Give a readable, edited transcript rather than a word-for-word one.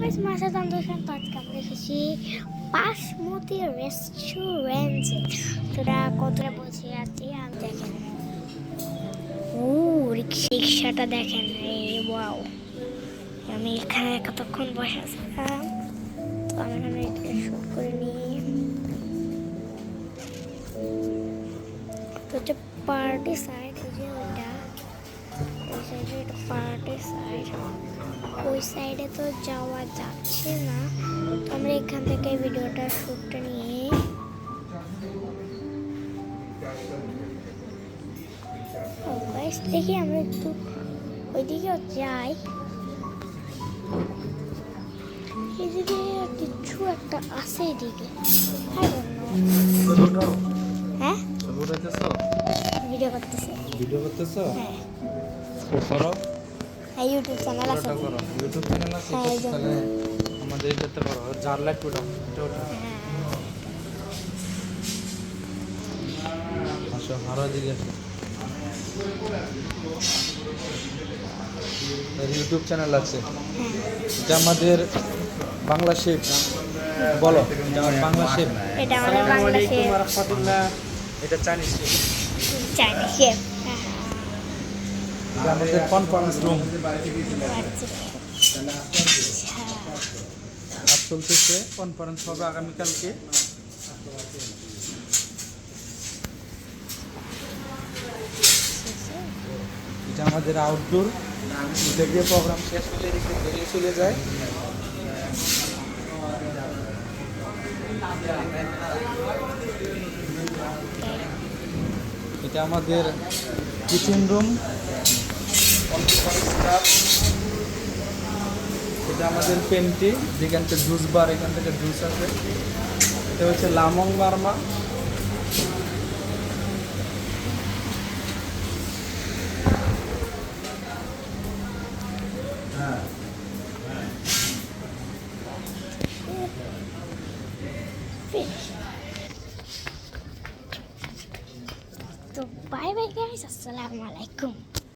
Guys মাসাদাম দোকান তো আজকে আমরা এসেছি বাসমতি রেস্টুরেন্টে। তোরা কতটা বসে আছি আর দেখেন, ও রিক্সাটা দেখেন, এই ওয়াও। আমি এখানে কতক্ষণ বসে ছিলাম, তো আমি এখানে একটু শুট করে নিই। তো হচ্ছে পার্টি সাইড, ওই যে ওইটা, ওই সাইডে একটা পার্টি সাইড, ওই সাইডে তো যাওয়া যাচ্ছে না। তো আমরা এখান থেকে ভিডিওটা শুটটা নিয়ে দেখি আমরা একটু ওইদিকেও যাই। এদিকে কিছু একটা আছে এদিকে, হ্যাঁ ভিডিও করতেছে। হ্যাঁ, ইউটিউব চ্যানেল আছে। ইউটিউব চ্যানেল আছে, তাহলে আমাদের এটাতে করো, যার লাইক ওটা ওটা আসো আরো দিকে আসো। ইউটিউব চ্যানেল আছে, এটা আমাদের বাংলা শেফ। বলো, এটা আমার বাংলা শেফ। এটা আমাদের বাংলা শেফ। রাহমাতুল্লাহ। এটা চাইনিজ শেফ। Chinese chef. এটা আমাদের কনফারেন্স রুম। কাজ চলতেছে, কনফারেন্স হবে আগামীকালকে। এটা আমাদের আউটডোর, দেখে প্রোগ্রাম শেষ হলে রেখে বেরিয়ে চলে যায়। এটা আমাদের কিচেন রুম, এটা আমাদের পেন্টি, যেখান থেকে জুস বার, এখান থেকে জুস আছে। এটা হচ্ছে লামং মারমা। তো বাই বাই গাইস, আসসালামু আলাইকুম।